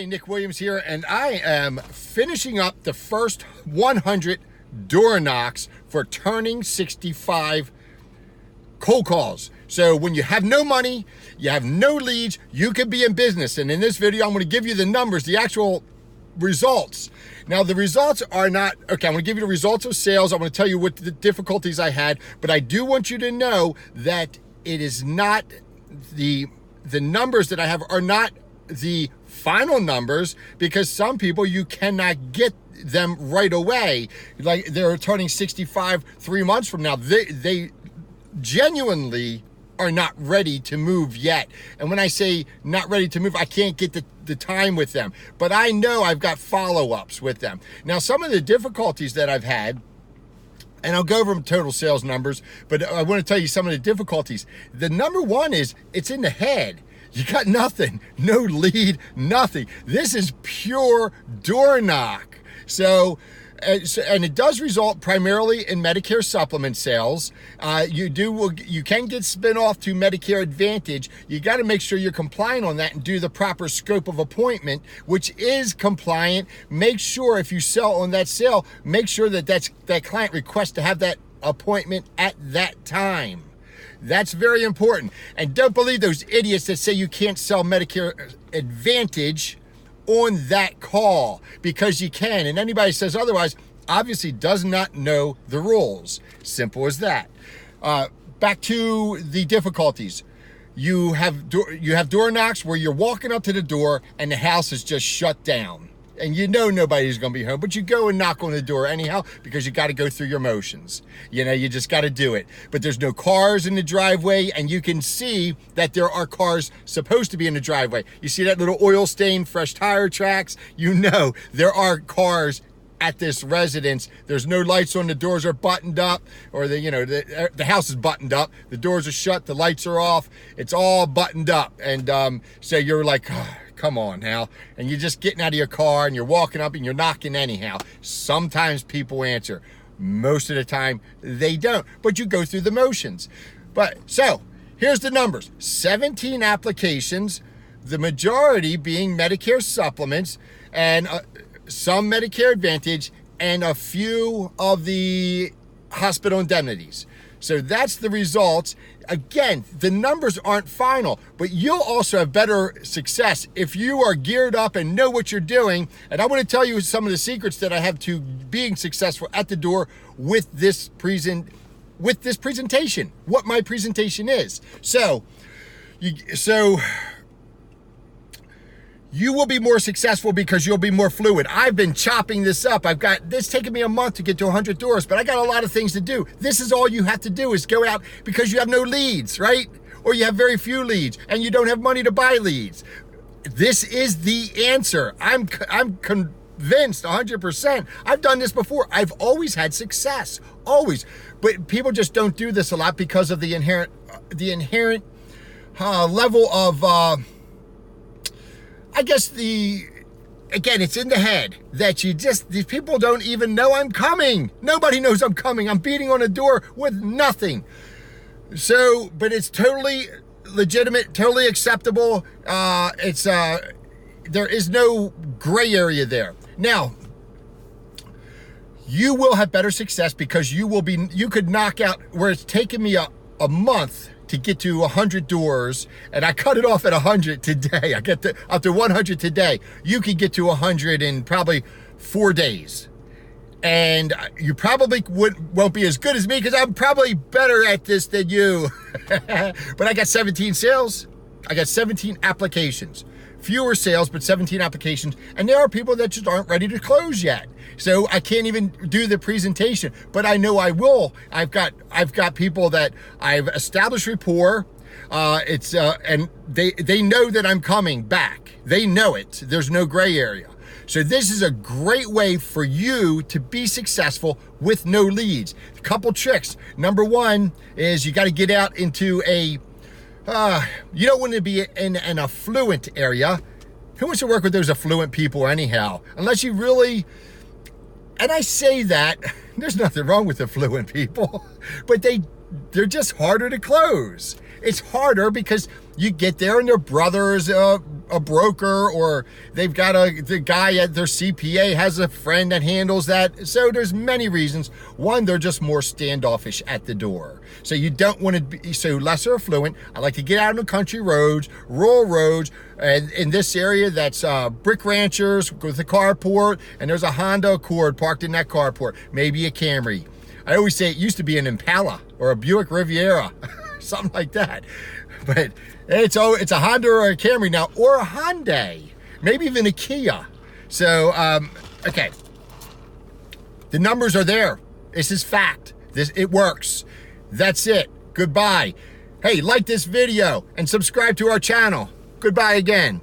Hey, Nick Williams here, and I am finishing up the first 100 door knocks for turning 65 cold calls. So when you have no money, you have no leads, you could be in business. And in this video, I'm going to give you the numbers, the actual results. Now, the results are not, okay, I'm going to give you the results of sales. I'm going to tell you what the difficulties I had, but I do want you to know that it is not the numbers that I have are not the final numbers, because some people you cannot get them right away. Like they're turning 65 3 months from now. They genuinely are not ready to move yet. And when I say not ready to move, I can't get the time with them, but I know I've got follow-ups with them. Now, some of the difficulties that I've had, and I'll go over total sales numbers, but I want to tell you some of the difficulties. The number one is it's in the head. You got nothing, no lead, nothing. This is pure door knock. So, and it does result primarily in Medicare supplement sales. You can get spin off to Medicare Advantage. You got to make sure you're compliant on that and do the proper scope of appointment, which is compliant. Make sure if you sell on that sale, make sure that that client requests to have that appointment at that time. That's very important. And don't believe those idiots that say you can't sell Medicare Advantage on that call, because you can. And anybody says otherwise obviously does not know the rules. Simple as that. Back to the difficulties. You have door knocks where you're walking up to the door and the house is just shut down. And you know nobody's going to be home, but you go and knock on the door anyhow because you got to go through your motions. You know, you just got to do it. But there's no cars in the driveway, and you can see that there are cars supposed to be in the driveway. You see that little oil stain, fresh tire tracks? You know there are cars at this residence. There's no lights on, the doors are buttoned up, or the house is buttoned up. The doors are shut, the lights are off. It's all buttoned up. And so you're like, oh, come on now. And you're just getting out of your car and you're walking up and you're knocking anyhow. Sometimes people answer. Most of the time they don't, but you go through the motions. But so here's the numbers. 17 applications, the majority being Medicare supplements and some Medicare Advantage and a few of the hospital indemnities. So that's the results. Again, the numbers aren't final, but you'll also have better success if you are geared up and know what you're doing. And I want to tell you some of the secrets that I have to being successful at the door with this presentation, what my presentation is. So you will be more successful because you'll be more fluid. I've been chopping this up. I've got this taking me a month to get to 100 doors, but I got a lot of things to do. This is all you have to do is go out because you have no leads, right? Or you have very few leads and you don't have money to buy leads. This is the answer. I'm convinced 100%. I've done this before. I've always had success, always. But people just don't do this a lot because of the inherent level of, I guess again, it's in the head that these people don't even know I'm coming. Nobody knows I'm coming. I'm beating on a door with nothing. So, but it's totally legitimate, totally acceptable. There is no gray area there. Now, you will have better success because you could knock out where it's taken me a month to get to 100 doors, and I cut it off at 100 today. I get up to 100 today. You can get to 100 in probably 4 days. And you probably won't be as good as me because I'm probably better at this than you. But I got 17 sales. I got 17 applications. Fewer sales, but 17 applications. And there are people that just aren't ready to close yet. So I can't even do the presentation, but I know I will. I've got people that I've established rapport. And they know that I'm coming back. They know it. There's no gray area. So this is a great way for you to be successful with no leads. A couple tricks. Number one is you got to get out into you don't want to be in an affluent area. Who wants to work with those affluent people anyhow? Unless you really, and I say that, there's nothing wrong with affluent people, but they're just harder to close. It's harder because you get there and their brothers a broker, or they've got the guy at their CPA has a friend that handles that. So there's many reasons. One, they're just more standoffish at the door. So you don't want to be so lesser affluent. I like to get out on the country roads, rural roads, and in this area that's brick ranchers with a carport, and there's a Honda Accord parked in that carport, maybe a Camry. I always say it used to be an Impala or a Buick Riviera, something like that. But it's a Honda or a Camry now, or a Hyundai, maybe even a Kia. So, okay. The numbers are there. This is fact. It works. That's it. Goodbye. Hey, like this video and subscribe to our channel. Goodbye again.